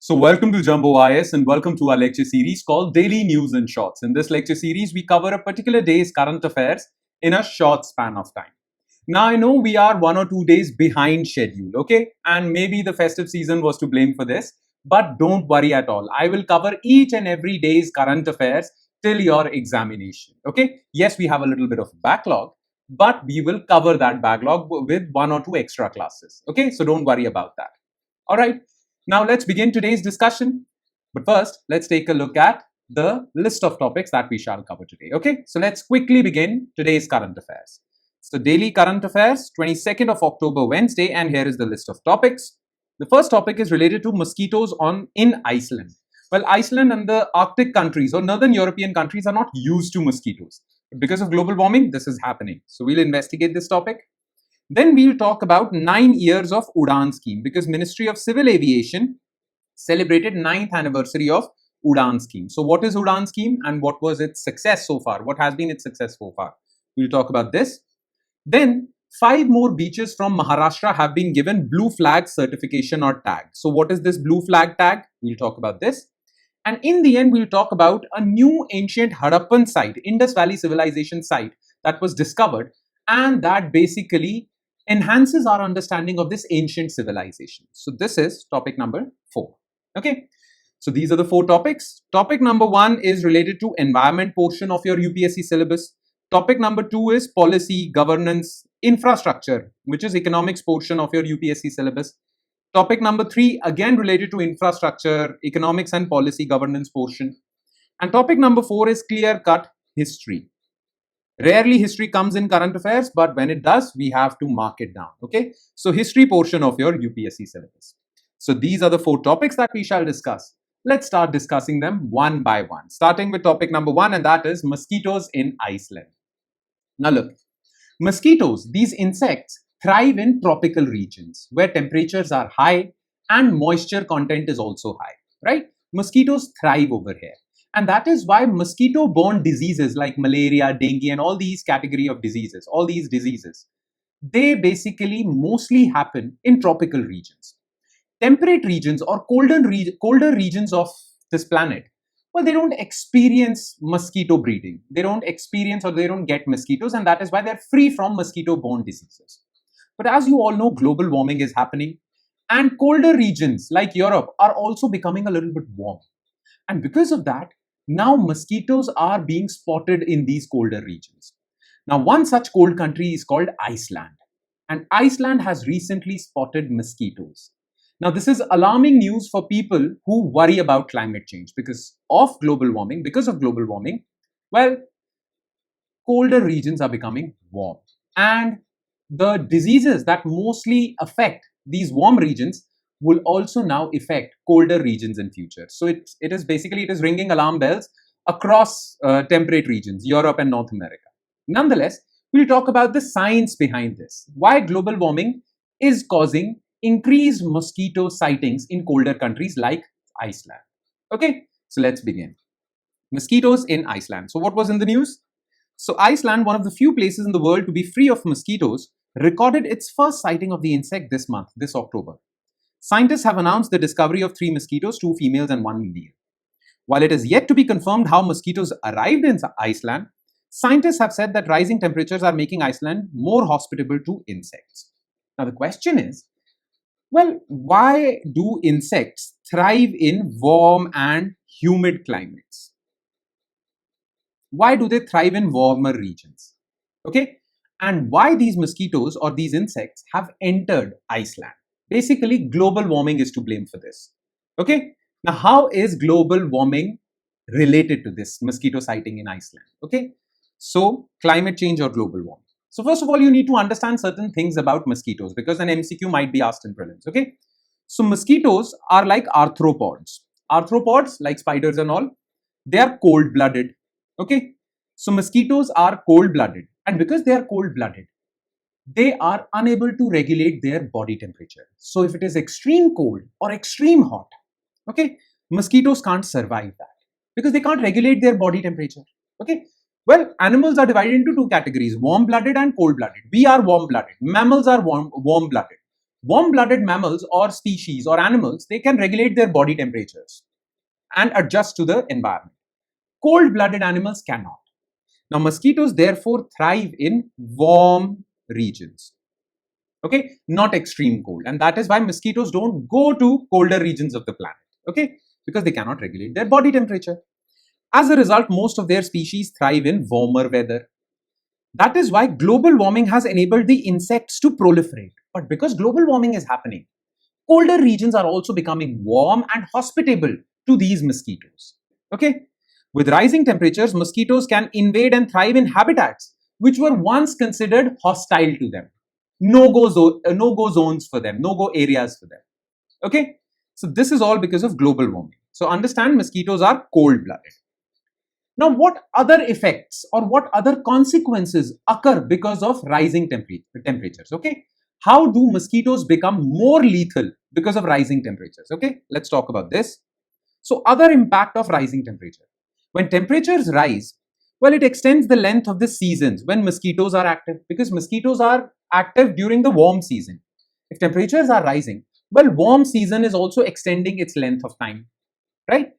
So welcome to Jumbo IS and welcome to our lecture series called Daily News in Shorts. In this lecture series, we cover a particular day's current affairs in a short span of time. Now, I know we are 1 or 2 days behind schedule, okay? And maybe the festive season was to blame for this, but don't worry at all. I will cover each and every day's current affairs till your examination, okay? Yes, we have a little bit of backlog, but we will cover that backlog with 1 or 2 extra classes, okay? So don't worry about that. All right. Now let's begin today's discussion. But first, let's take a look at the list of topics that we shall cover today. Okay, so let's quickly begin today's current affairs. So daily current affairs, 22nd of October, Wednesday, and here is the list of topics. The first topic is related to mosquitoes in Iceland. Well, Iceland and the Arctic countries or northern European countries are not used to mosquitoes. But because of global warming, this is happening. So we'll investigate this topic. Then we'll talk about 9 years of UDAN Scheme because Ministry of Civil Aviation celebrated 9th anniversary of UDAN Scheme. So what is UDAN Scheme and what was its success so far? What has been its success so far? We'll talk about this. Then 5 more beaches from Maharashtra have been given blue flag certification or tag. So what is this blue flag tag? We'll talk about this. And in the end, we'll talk about a new ancient Harappan site, Indus Valley Civilization site that was discovered and that basically enhances our understanding of this ancient civilization. So this is topic number 4. Okay. So these are the 4 topics. Topic number 1 is related to environment portion of your UPSC syllabus. Topic number 2 is policy, governance, infrastructure, which is economics portion of your UPSC syllabus. Topic number 3, again related to infrastructure, economics and policy governance portion. And topic number 4 is clear-cut history. Rarely history comes in current affairs, but when it does, we have to mark it down. Okay. So history portion of your UPSC syllabus. So these are the 4 topics that we shall discuss. Let's start discussing them one by one, starting with topic number 1, and that is mosquitoes in Iceland. Now look, mosquitoes, these insects thrive in tropical regions where temperatures are high and moisture content is also high, right? Mosquitoes thrive over here. And that is why mosquito-borne diseases like malaria, dengue, and all these category of diseases, they basically mostly happen in tropical regions. Temperate regions or colder regions of this planet, well, they don't experience mosquito breeding. They don't experience or they don't get mosquitoes, and that is why they're free from mosquito-borne diseases. But as you all know, global warming is happening, and colder regions like Europe are also becoming a little bit warm. And because of that, now mosquitoes are being spotted in these colder regions. Now, one such cold country is called Iceland. And Iceland has recently spotted mosquitoes. Now, this is alarming news for people who worry about climate change because of global warming. Well, colder regions are becoming warm. And the diseases that mostly affect these warm regions will also now affect colder regions in future. So it is ringing alarm bells across temperate regions, Europe and North America. Nonetheless, we'll talk about the science behind this, why global warming is causing increased mosquito sightings in colder countries like Iceland. Okay, so let's begin. Mosquitoes in Iceland. So what was in the news? So Iceland, one of the few places in the world to be free of mosquitoes, recorded its first sighting of the insect this month, this October. Scientists have announced the discovery of 3 mosquitoes, 2 females and 1 male. While it is yet to be confirmed how mosquitoes arrived in Iceland, scientists have said that rising temperatures are making Iceland more hospitable to insects. Now the question is, well, why do insects thrive in warm and humid climates? Why do they thrive in warmer regions? Okay, and why these mosquitoes or these insects have entered Iceland? Basically, global warming is to blame for this. Okay. Now, how is global warming related to this mosquito sighting in Iceland? Okay. So, climate change or global warming. So, first of all, you need to understand certain things about mosquitoes because an MCQ might be asked in prelims. Okay. So, mosquitoes are like arthropods. Arthropods, like spiders and all, they are cold-blooded. Okay. So, mosquitoes are cold-blooded. And because they are cold-blooded, they are unable to regulate their body temperature. So if it is extreme cold or extreme hot, okay, mosquitoes can't survive that because they can't regulate their body temperature. Okay. Well, animals are divided into 2 categories, warm-blooded and cold-blooded. We are warm-blooded. Mammals are warm-blooded. Warm-blooded mammals or species or animals, they can regulate their body temperatures and adjust to the environment. Cold-blooded animals cannot. Now, mosquitoes therefore thrive in warm regions. Okay, not extreme cold. And that is why mosquitoes don't go to colder regions of the planet. Okay, because they cannot regulate their body temperature. As a result, most of their species thrive in warmer weather. That is why global warming has enabled the insects to proliferate. But because global warming is happening, colder regions are also becoming warm and hospitable to these mosquitoes. Okay, with rising temperatures, mosquitoes can invade and thrive in habitats which were once considered hostile to them. No-go zones for them, no-go areas for them. Okay, so this is all because of global warming. So understand, mosquitoes are cold-blooded. Now, what other effects or what other consequences occur because of rising temperatures? Okay, how do mosquitoes become more lethal because of rising temperatures? Okay, let's talk about this. So, other impact of rising temperature. When temperatures rise, well, it extends the length of the seasons when mosquitoes are active, because mosquitoes are active during the warm season. If temperatures are rising, well, warm season is also extending its length of time, right?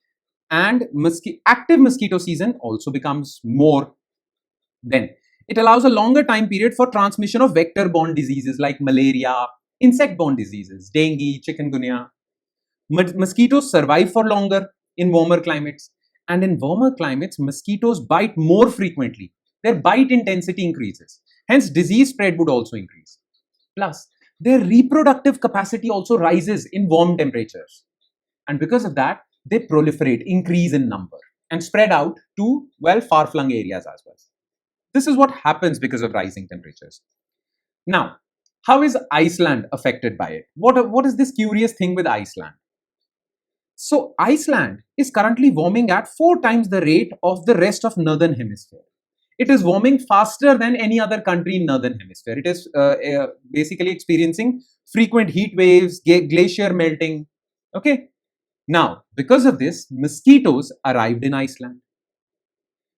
And active mosquito season also becomes more. Then it allows a longer time period for transmission of vector-borne diseases like malaria, insect-borne diseases, dengue, chikungunya. Mosquitoes survive for longer in warmer climates. And in warmer climates, mosquitoes bite more frequently. Their bite intensity increases. Hence, disease spread would also increase. Plus, their reproductive capacity also rises in warm temperatures. And because of that, they proliferate, increase in number, and spread out to, well, far-flung areas as well. This is what happens because of rising temperatures. Now, how is Iceland affected by it? What is this curious thing with Iceland? So Iceland is currently warming at 4 times the rate of the rest of northern hemisphere. It is warming faster than any other country in northern hemisphere. It is basically experiencing frequent heat waves, glacier melting. Okay. Now, because of this, mosquitoes arrived in Iceland.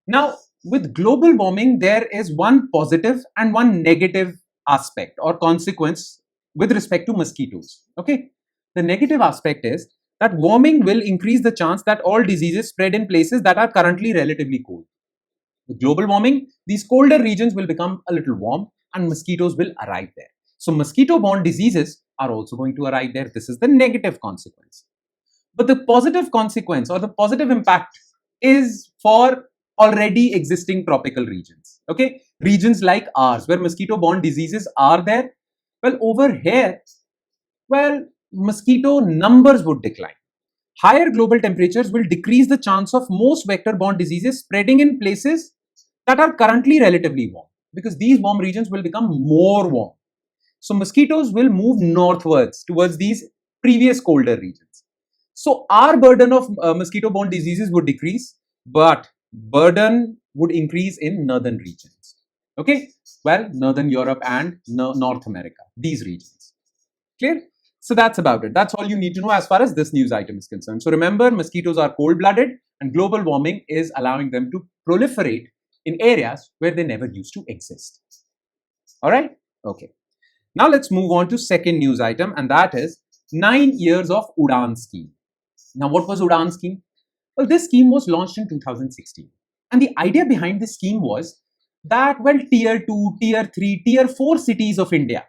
Now, with global warming, there is one positive and one negative aspect or consequence with respect to mosquitoes. Okay. The negative aspect is that warming will increase the chance that all diseases spread in places that are currently relatively cold. With global warming, these colder regions will become a little warm and mosquitoes will arrive there. So mosquito-borne diseases are also going to arrive there. This is the negative consequence. But the positive consequence or the positive impact is for already existing tropical regions. Okay, regions like ours where mosquito-borne diseases are there. Well, over here, well, mosquito numbers would decline. Higher global temperatures will decrease the chance of most vector-borne diseases spreading in places that are currently relatively warm, because these warm regions will become more warm. So mosquitoes will move northwards towards these previous colder regions. So our burden of mosquito-borne diseases would decrease, but burden would increase in northern regions. Okay, well, Northern Europe and North America, these regions. Clear? So that's about it. That's all you need to know as far as this news item is concerned. So remember, mosquitoes are cold-blooded and global warming is allowing them to proliferate in areas where they never used to exist. All right? Okay. Now let's move on to second news item, and that is 9 years of UDAN Scheme. Now, what was UDAN Scheme? Well, this scheme was launched in 2016. And the idea behind this scheme was that, well, tier 2, tier 3, tier 4 cities of India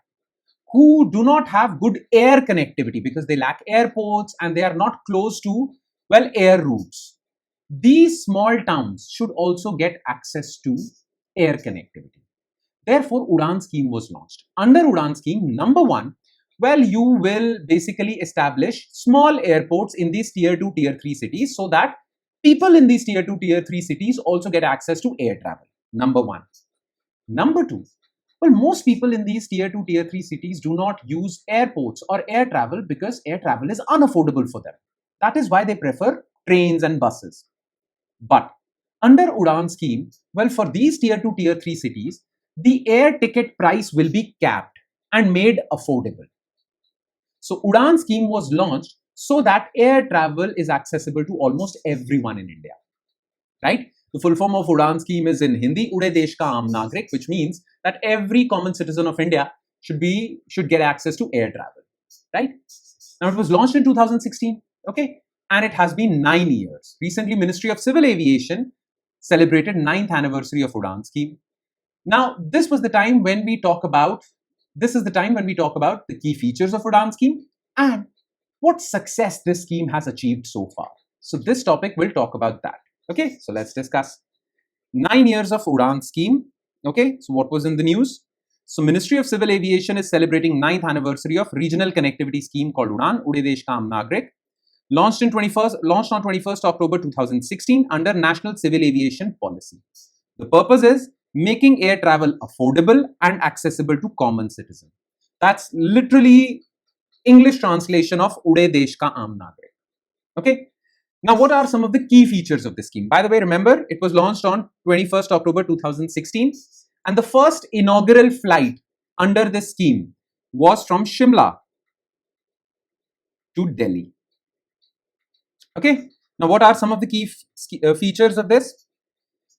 who do not have good air connectivity because they lack airports and they are not close to, well, air routes. These small towns should also get access to air connectivity. Therefore, UDAN Scheme was launched. Under UDAN Scheme, number one, well, you will basically establish small airports in these tier 2, tier 3 cities so that people in these tier 2, tier 3 cities also get access to air travel. Number one. Number two, well, most people in these tier 2, tier 3 cities do not use airports or air travel because air travel is unaffordable for them. That is why they prefer trains and buses. But under UDAN Scheme, well, for these tier 2, tier 3 cities, the air ticket price will be capped and made affordable. So UDAN Scheme was launched so that air travel is accessible to almost everyone in India, right? The full form of UDAN Scheme is in Hindi, Ude Desh Ka Aam Nagrik, which means that every common citizen of India should get access to air travel. right? Now it was launched in 2016, okay, and it has been 9 years. Recently, Ministry of Civil Aviation celebrated 9th anniversary of UDAN Scheme. Now, this is the time when we talk about the key features of UDAN Scheme and what success this scheme has achieved so far. So this topic will talk about that. Okay, so let's discuss. 9 years of UDAN Scheme. Okay, so what was in the news? So Ministry of Civil Aviation is celebrating 9th anniversary of regional connectivity scheme called UDAN, Ude Desh Ka Aam Nagrik, launched on 21st October 2016 under National Civil Aviation Policy. The purpose is making air travel affordable and accessible to common citizens. That's literally English translation of Ude Desh Ka Aam Nagrik. Okay. Now, what are some of the key features of this scheme? By the way, remember, it was launched on 21st October 2016, and the first inaugural flight under this scheme was from Shimla to Delhi. Okay. Now, what are some of the key features of this?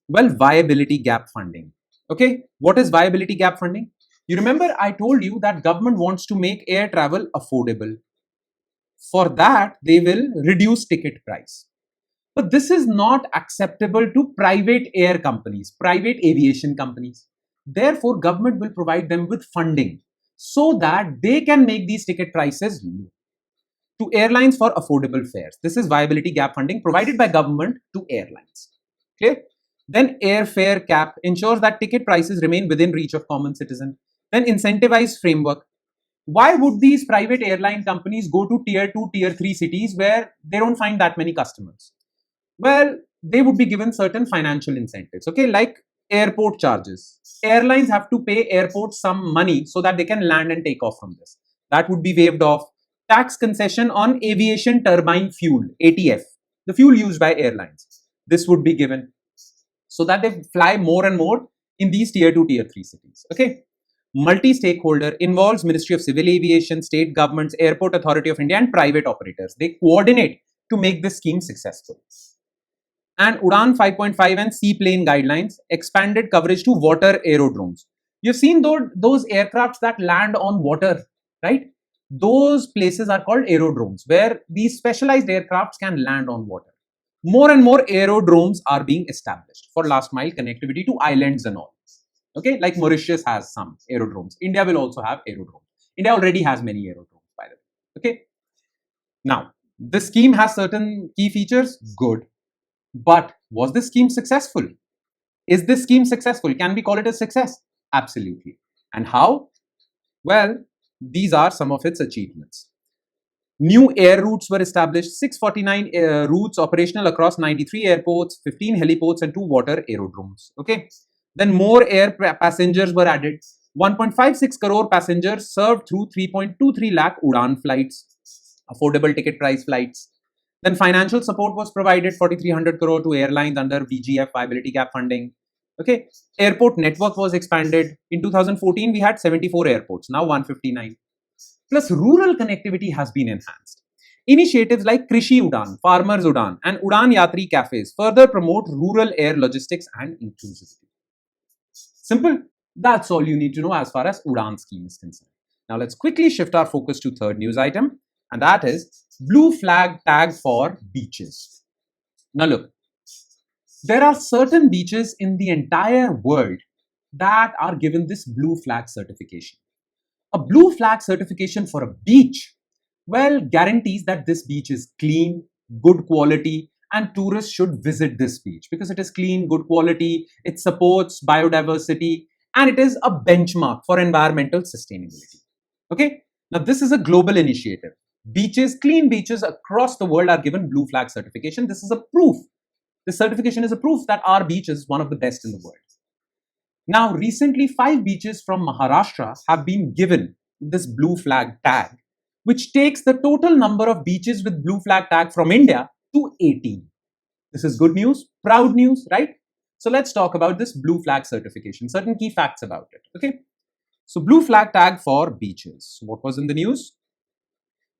Well, viability gap funding. Okay. What is viability gap funding? You remember I told you that government wants to make air travel affordable. For that, they will reduce ticket price. But this is not acceptable to private air companies, private aviation companies. Therefore, government will provide them with funding so that they can make these ticket prices low to airlines for affordable fares. This is viability gap funding provided by government to airlines. Okay. Then airfare cap ensures that ticket prices remain within reach of common citizen. Then incentivized framework. Why would these private airline companies go to tier 2, tier 3 cities where they don't find that many customers? Well, they would be given certain financial incentives, okay, like airport charges. Airlines have to pay airports some money so that they can land and take off from this. That would be waived off. Tax concession on aviation turbine fuel, ATF, the fuel used by airlines. This would be given so that they fly more and more in these tier 2, tier 3 cities, okay. Multi-stakeholder involves Ministry of Civil Aviation, state governments, Airport Authority of India and private operators. They coordinate to make this scheme successful. And UDAN 5.5 and seaplane guidelines, expanded coverage to water aerodromes. You've seen those aircrafts that land on water, right? Those places are called aerodromes, where these specialized aircrafts can land on water. More and more aerodromes are being established for last mile connectivity to islands and all. Okay, like Mauritius has some aerodromes. India will also have aerodromes. India already has many aerodromes, by the way. Okay. Now, this scheme has certain key features. Good. But was this scheme successful? Is this scheme successful? Can we call it a success? Absolutely. And how? Well, these are some of its achievements. New air routes were established, 649 routes operational across 93 airports, 15 heliports and 2 water aerodromes. Okay. Then more air passengers were added. 1.56 crore passengers served through 3.23 lakh UDAN flights, affordable ticket price flights. Then financial support was provided, 4,300 crore to airlines under VGF, viability gap funding. Okay, airport network was expanded. In 2014, we had 74 airports, now 159. Plus, rural connectivity has been enhanced. Initiatives like Krishi UDAN, Farmers UDAN, and UDAN Yatri cafes further promote rural air logistics and inclusivity. Simple. That's all you need to know as far as UDAN scheme is concerned. Now let's quickly shift our focus to third news item, and that is blue flag tag for beaches. Now look, there are certain beaches in the entire world that are given this blue flag certification. A blue flag certification for a beach, well, guarantees that this beach is clean, good quality, and tourists should visit this beach because it is clean, good quality, it supports biodiversity, and it is a benchmark for environmental sustainability. Okay, now this is a global initiative. Beaches, clean beaches across the world are given blue flag certification. This is a proof. This certification is a proof that our beach is one of the best in the world. Now, recently, 5 beaches from Maharashtra have been given this blue flag tag, which takes the total number of beaches with blue flag tag from India to 18. This is good news, proud news, right? So let's talk about this blue flag certification, certain key facts about it, okay? So blue flag tag for beaches. What was in the news?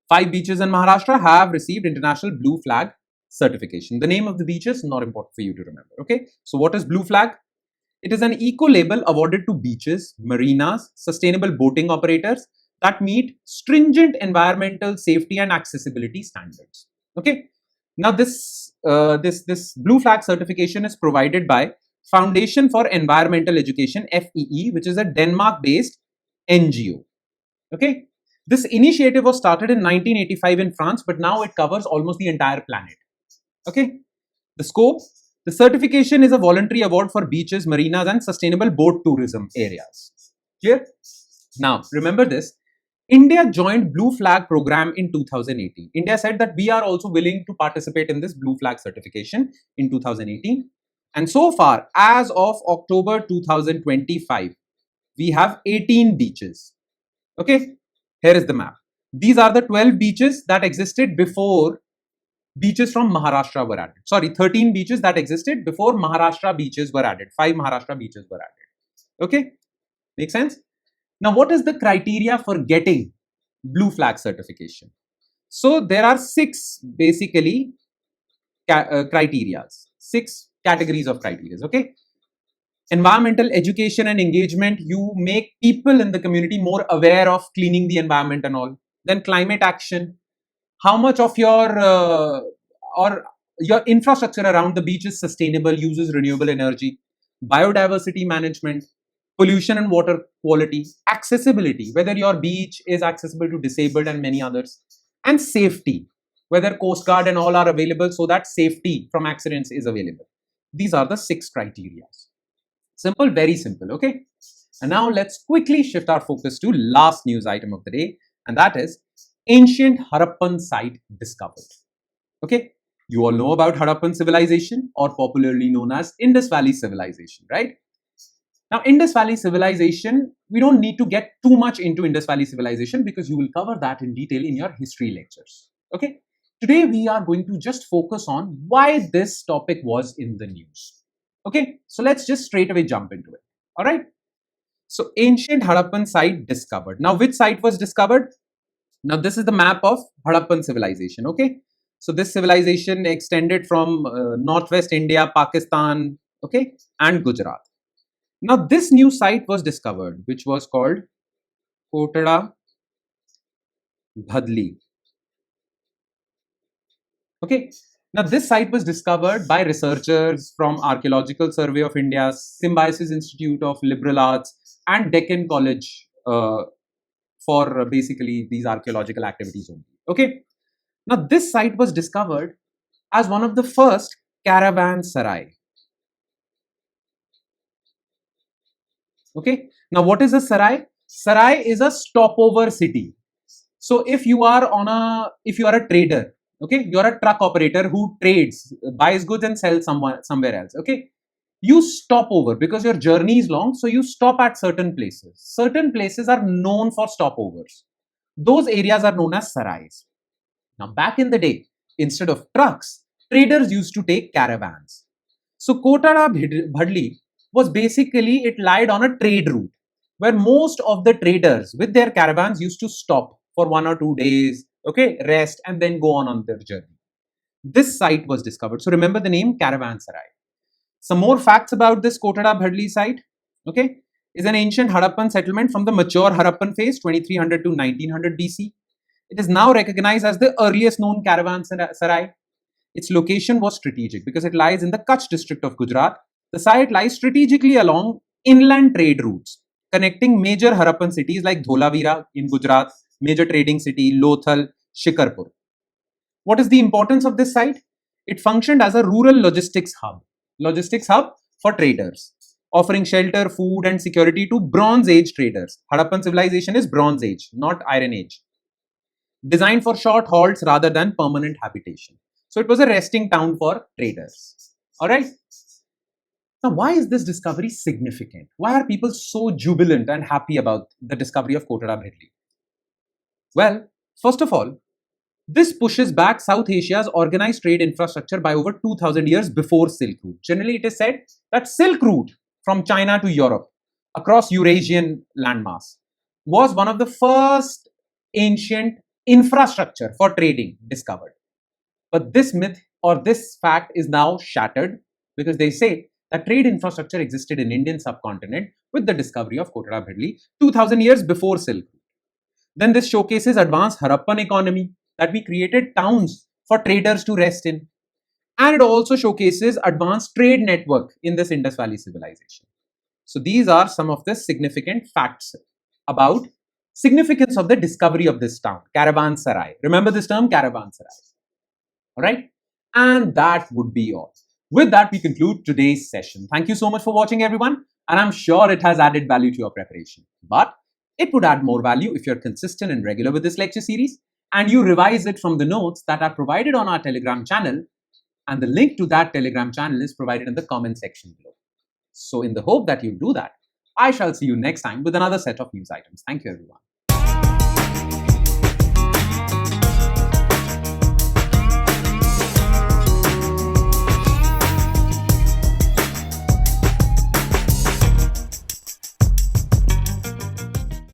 5 beaches in Maharashtra have received international blue flag certification. The name of the beaches, not important for you to remember, okay? So what is blue flag? It is an eco label awarded to beaches, marinas, sustainable boating operators, that meet stringent environmental safety and accessibility standards. Okay. Now this blue flag certification is provided by Foundation for Environmental Education, FEE, which is a Denmark-based NGO. Okay. This initiative was started in 1985 in France, but now it covers almost the entire planet. Okay. The scope: the certification is a voluntary award for beaches, marinas, and sustainable boat tourism areas. Clear? Now, remember this. India joined Blue Flag program in 2018. India said that we are also willing to participate in this Blue Flag certification in 2018. And so far, as of October 2025, we have 18 beaches. Okay, here is the map. These are the 12 beaches that existed before beaches from Maharashtra were added. Sorry, 13 beaches that existed before Maharashtra beaches were added. 5 Maharashtra beaches were added. Okay, make sense? Now, what is the criteria for getting Blue Flag certification? So, there are 6 basically criteria, 6 categories of criteria. Okay, environmental education and engagement: you make people in the community more aware of cleaning the environment and all. Then climate action: how much of your your infrastructure around the beach is sustainable, uses renewable energy. Biodiversity management, pollution and water quality, accessibility, whether your beach is accessible to disabled and many others, and safety, whether Coast Guard and all are available so that safety from accidents is available. These are the 6 criteria. Simple, very simple. Okay. And now let's quickly shift our focus to last news item of the day, and that is ancient Harappan site discovered. Okay. You all know about Harappan civilization, or popularly known as Indus Valley civilization, right? Now, Indus Valley civilization, we don't need to get too much into Indus Valley civilization because you will cover that in detail in your history lectures. Okay. Today, we are going to just focus on why this topic was in the news. Okay. So, let's just straight away jump into it. All right. So, ancient Harappan site discovered. Now, which site was discovered? Now, this is the map of Harappan civilization. Okay. So, this civilization extended from northwest India, Pakistan, okay, and Gujarat. Now, this new site was discovered, which was called Kotada Bhadli. Okay. Now, this site was discovered by researchers from Archaeological Survey of India, Symbiosis Institute of Liberal Arts, and Deccan College for basically these archaeological activities only. Okay. Now, this site was discovered as one of the first caravanserai. Okay. Now, what is a sarai? Sarai is a stopover city. So, if you are a trader, okay, you're a truck operator who trades, buys goods and sells somewhere else. Okay. You stop over because your journey is long. So, you stop at certain places. Certain places are known for stopovers. Those areas are known as sarais. Now, back in the day, instead of trucks, traders used to take caravans. So, Kotada Bhadli was basically, it lied on a trade route where most of the traders with their caravans used to stop for 1 or 2 days, okay, rest, and then go on their journey. This site was discovered. So, remember the name Caravanserai. Some more facts about this Kotada Bhadli site, okay, is an ancient Harappan settlement from the mature Harappan phase, 2300 to 1900 BC. It is now recognized as the earliest known caravanserai. Its location was strategic because it lies in the Kutch district of Gujarat. The site lies strategically along inland trade routes, connecting major Harappan cities like Dholavira in Gujarat, major trading city, Lothal, Shikarpur. What is the importance of this site? It functioned as a rural logistics hub for traders, offering shelter, food, and security to Bronze Age traders. Harappan civilization is Bronze Age, not Iron Age. Designed for short halts rather than permanent habitation. So it was a resting town for traders. All right. Now, why is this discovery significant? Why are people so jubilant and happy about the discovery of Kotada Bhadli? Well, first of all, this pushes back South Asia's organized trade infrastructure by over 2000 years before Silk Route. Generally, it is said that Silk Route from China to Europe across Eurasian landmass was one of the first ancient infrastructure for trading discovered. But this myth or this fact is now shattered because they say that trade infrastructure existed in Indian subcontinent with the discovery of Kotada Bhadli 2000 years before Silk Route. Then this showcases advanced Harappan economy, that we created towns for traders to rest in. And it also showcases advanced trade network in this Indus Valley civilization. So these are some of the significant facts about significance of the discovery of this town, Caravanserai. Remember this term, Caravanserai. All right. And that would be all. With that, we conclude today's session. Thank you so much for watching, everyone. And I'm sure it has added value to your preparation. But it would add more value if you're consistent and regular with this lecture series and you revise it from the notes that are provided on our Telegram channel. And the link to that Telegram channel is provided in the comment section below. So in the hope that you do that, I shall see you next time with another set of news items. Thank you, everyone.